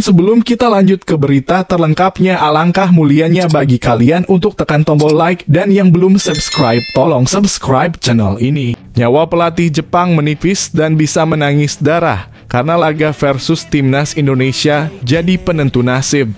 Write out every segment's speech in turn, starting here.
sebelum kita lanjut ke berita terlengkapnya, alangkah mulianya bagi kalian untuk tekan tombol like, dan yang belum subscribe, tolong subscribe channel ini. Nyawa pelatih Jepang menipis dan bisa menangis darah karena laga versus timnas Indonesia jadi penentu nasib.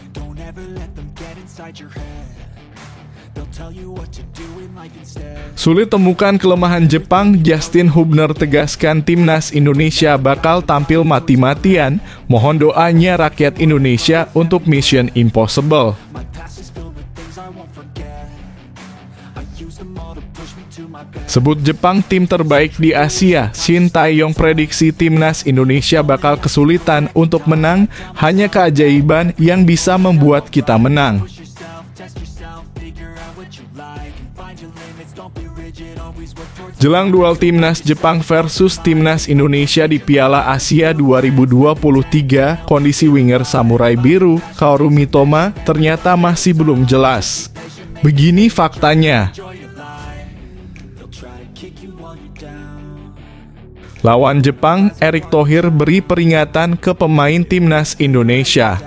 Sulit temukan kelemahan Jepang, Justin Hubner tegaskan timnas Indonesia bakal tampil mati-matian, mohon doanya rakyat Indonesia untuk Mission Impossible. Sebut Jepang tim terbaik di Asia, Shin Tae-yong prediksi timnas Indonesia bakal kesulitan untuk menang, hanya keajaiban yang bisa membuat kita menang. Jelang duel timnas Jepang versus timnas Indonesia di Piala Asia 2023, kondisi winger Samurai Biru, Kaoru Mitoma, ternyata masih belum jelas. Begini faktanya. Lawan Jepang, Erick Thohir beri peringatan ke pemain timnas Indonesia.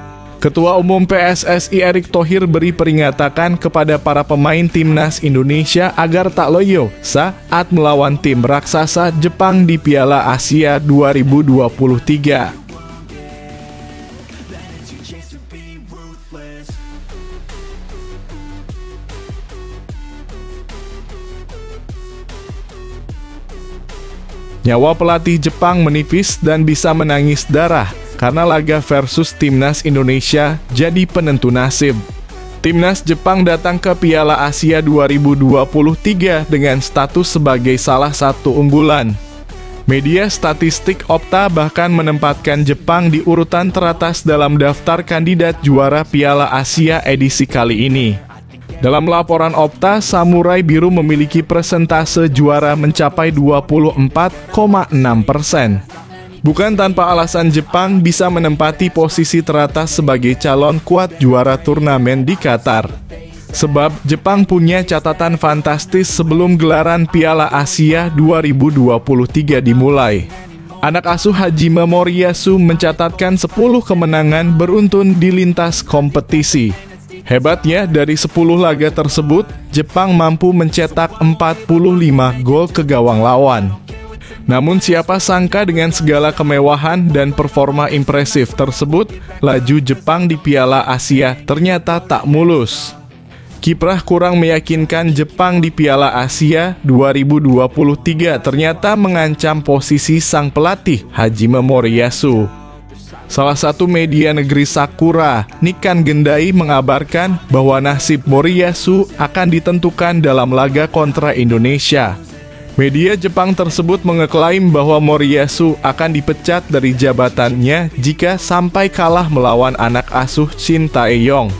Ketua Umum PSSI Erick Thohir beri peringatan kepada para pemain timnas Indonesia agar tak loyo saat melawan tim raksasa Jepang di Piala Asia 2023. Nyawa pelatih Jepang menipis dan bisa menangis darah karena laga versus timnas Indonesia jadi penentu nasib. Timnas Jepang datang ke Piala Asia 2023 dengan status sebagai salah satu unggulan. Media statistik Opta bahkan menempatkan Jepang di urutan teratas dalam daftar kandidat juara Piala Asia edisi kali ini. Dalam laporan Opta, Samurai Biru memiliki persentase juara mencapai 24,6%. Bukan tanpa alasan Jepang bisa menempati posisi teratas sebagai calon kuat juara turnamen di Qatar. Sebab Jepang punya catatan fantastis sebelum gelaran Piala Asia 2023 dimulai. Anak asuh Hajime Moriyasu mencatatkan 10 kemenangan beruntun di lintas kompetisi. Hebatnya, dari 10 laga tersebut, Jepang mampu mencetak 45 gol ke gawang lawan. Namun siapa sangka dengan segala kemewahan dan performa impresif tersebut, laju Jepang di Piala Asia ternyata tak mulus. Kiprah kurang meyakinkan Jepang di Piala Asia 2023 ternyata mengancam posisi sang pelatih Hajime Moriyasu. Salah satu media negeri Sakura, Nikkan Gendai, mengabarkan bahwa nasib Moriyasu akan ditentukan dalam laga kontra Indonesia. Media Jepang tersebut mengeklaim bahwa Moriyasu akan dipecat dari jabatannya jika sampai kalah melawan anak asuh Shin Tae-yong.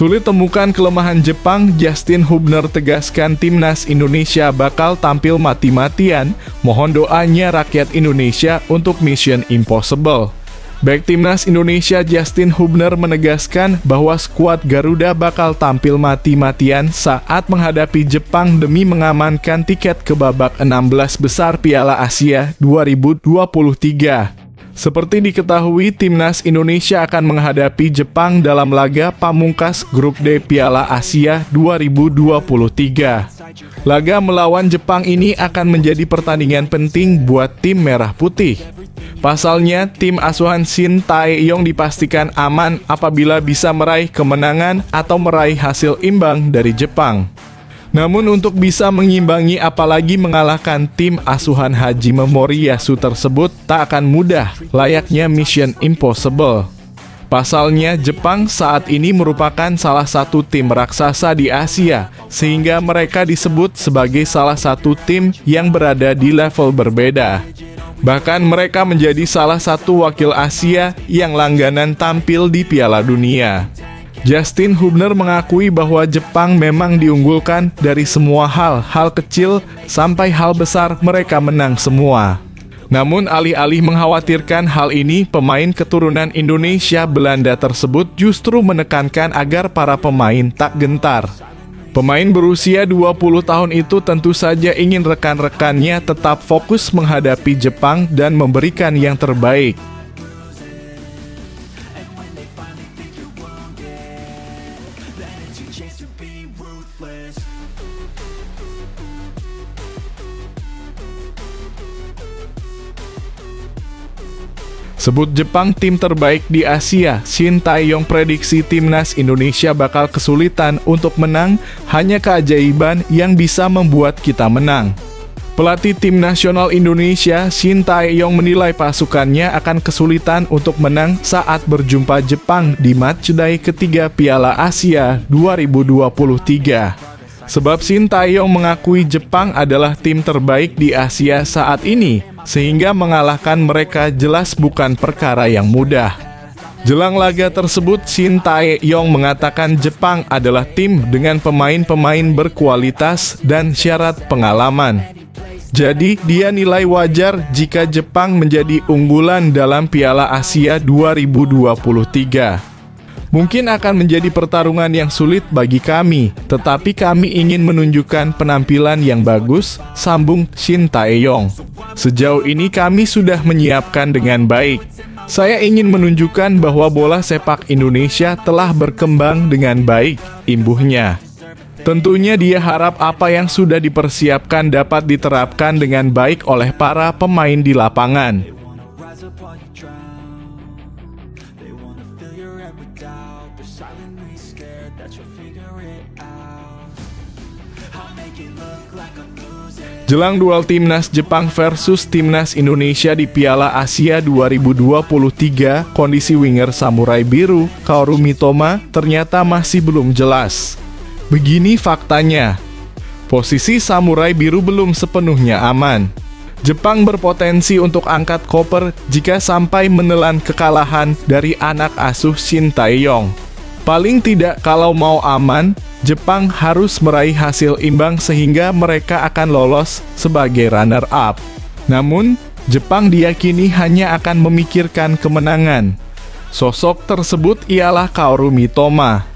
Sulit temukan kelemahan Jepang, Justin Hubner tegaskan timnas Indonesia bakal tampil mati-matian, mohon doanya rakyat Indonesia untuk Mission Impossible. Back timnas Indonesia Justin Hubner menegaskan bahwa skuad Garuda bakal tampil mati-matian saat menghadapi Jepang demi mengamankan tiket ke babak 16 besar Piala Asia 2023. Seperti diketahui, timnas Indonesia akan menghadapi Jepang dalam laga pamungkas Grup D Piala Asia 2023. Laga melawan Jepang ini akan menjadi pertandingan penting buat tim merah putih. Pasalnya, tim asuhan Shin Tae-yong dipastikan aman apabila bisa meraih kemenangan atau meraih hasil imbang dari Jepang. Namun untuk bisa mengimbangi apalagi mengalahkan tim asuhan Hajime Moriyasu tersebut tak akan mudah, layaknya Mission Impossible. Pasalnya, Jepang saat ini merupakan salah satu tim raksasa di Asia, sehingga mereka disebut sebagai salah satu tim yang berada di level berbeda. Bahkan mereka menjadi salah satu wakil Asia yang langganan tampil di Piala Dunia. Justin Hubner mengakui bahwa Jepang memang diunggulkan dari semua hal kecil sampai hal besar mereka menang semua. Namun alih-alih mengkhawatirkan hal ini, pemain keturunan Indonesia Belanda tersebut justru menekankan agar para pemain tak gentar. Pemain berusia 20 tahun itu tentu saja ingin rekan-rekannya tetap fokus menghadapi Jepang dan memberikan yang terbaik. Sebut Jepang tim terbaik di Asia, Shin Tae-yong prediksi timnas Indonesia bakal kesulitan untuk menang, hanya keajaiban yang bisa membuat kita menang. Pelatih tim nasional Indonesia, Shin Tae-yong menilai pasukannya akan kesulitan untuk menang saat berjumpa Jepang di matchday ketiga Piala Asia 2023. Sebab Shin Tae-yong mengakui Jepang adalah tim terbaik di Asia saat ini, sehingga mengalahkan mereka jelas bukan perkara yang mudah. Jelang laga tersebut, Shin Tae-yong mengatakan Jepang adalah tim dengan pemain-pemain berkualitas dan syarat pengalaman. Jadi, dia nilai wajar jika Jepang menjadi unggulan dalam Piala Asia 2023. Mungkin akan menjadi pertarungan yang sulit bagi kami, tetapi kami ingin menunjukkan penampilan yang bagus, sambung Shin Tae-yong. Sejauh ini kami sudah menyiapkan dengan baik. Saya ingin menunjukkan bahwa bola sepak Indonesia telah berkembang dengan baik, imbuhnya. Tentunya dia harap apa yang sudah dipersiapkan dapat diterapkan dengan baik oleh para pemain di lapangan. Jelang duel timnas Jepang versus timnas Indonesia di Piala Asia 2023, kondisi winger Samurai Biru, Kaoru Mitoma, ternyata masih belum jelas. Begini faktanya, posisi Samurai Biru belum sepenuhnya aman. Jepang berpotensi untuk angkat koper jika sampai menelan kekalahan dari anak asuh Shin Tae-yong. Paling tidak kalau mau aman, Jepang harus meraih hasil imbang sehingga mereka akan lolos sebagai runner-up. Namun, Jepang diyakini hanya akan memikirkan kemenangan. Sosok tersebut ialah Kaoru Mitoma.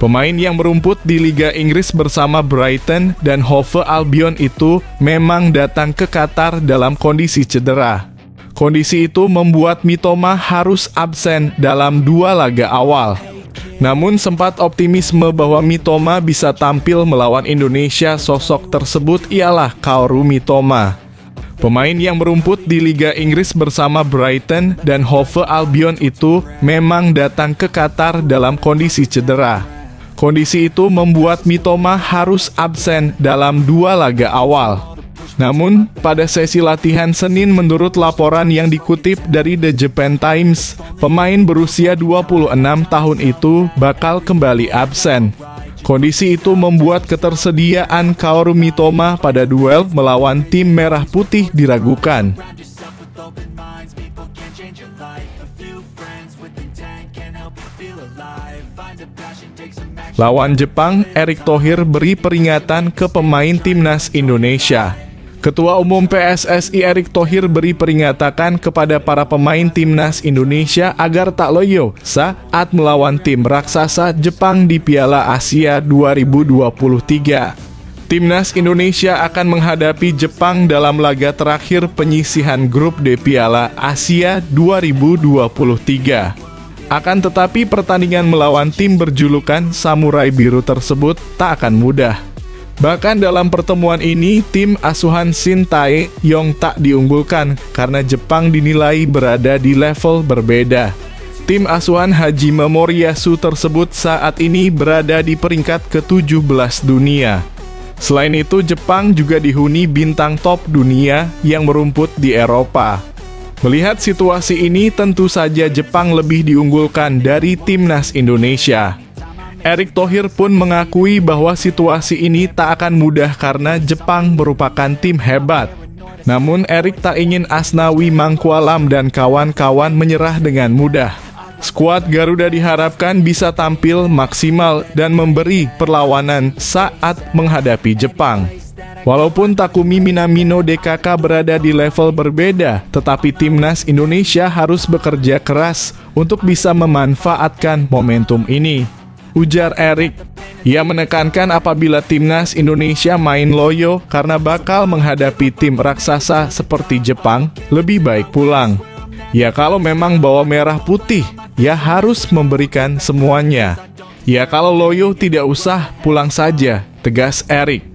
Pemain yang merumput di Liga Inggris bersama Brighton dan Hove Albion itu memang datang ke Qatar dalam kondisi cedera. Kondisi itu membuat Mitoma harus absen dalam 2 laga awal. Namun sempat optimisme bahwa Mitoma bisa tampil melawan Indonesia. Sosok tersebut ialah Kaoru Mitoma. Pemain yang merumput di Liga Inggris bersama Brighton dan Hove Albion itu memang datang ke Qatar dalam kondisi cedera. Kondisi itu membuat Mitoma harus absen dalam 2 laga awal. Namun, pada sesi latihan Senin menurut laporan yang dikutip dari The Japan Times, pemain berusia 26 tahun itu bakal kembali absen. Kondisi itu membuat ketersediaan Kaoru Mitoma pada duel melawan tim Merah Putih diragukan. Lawan Jepang, Erick Thohir beri peringatan ke pemain timnas Indonesia. Ketua Umum PSSI Erick Thohir beri peringatan kepada para pemain timnas Indonesia agar tak loyo saat melawan tim raksasa Jepang di Piala Asia 2023. Timnas Indonesia akan menghadapi Jepang dalam laga terakhir penyisihan grup D Piala Asia 2023. Akan tetapi pertandingan melawan tim berjulukan Samurai Biru tersebut tak akan mudah. Bahkan dalam pertemuan ini, tim asuhan Shin Tae-yong tak diunggulkan karena Jepang dinilai berada di level berbeda. Tim asuhan Hajime Moriyasu tersebut saat ini berada di peringkat ke-17 dunia. Selain itu, Jepang juga dihuni bintang top dunia yang merumput di Eropa. Melihat situasi ini, tentu saja Jepang lebih diunggulkan dari timnas Indonesia. Erick Thohir pun mengakui bahwa situasi ini tak akan mudah karena Jepang merupakan tim hebat. Namun Erick tak ingin Asnawi Mangkualam dan kawan-kawan menyerah dengan mudah. Skuad Garuda diharapkan bisa tampil maksimal dan memberi perlawanan saat menghadapi Jepang. Walaupun Takumi Minamino DKK berada di level berbeda, tetapi timnas Indonesia harus bekerja keras untuk bisa memanfaatkan momentum ini, ujar Erik. Ia menekankan apabila timnas Indonesia main loyo karena bakal menghadapi tim raksasa seperti Jepang, lebih baik pulang. Ya kalau memang bawa merah putih, ya harus memberikan semuanya. Ya kalau loyo tidak usah, pulang saja, tegas Erik.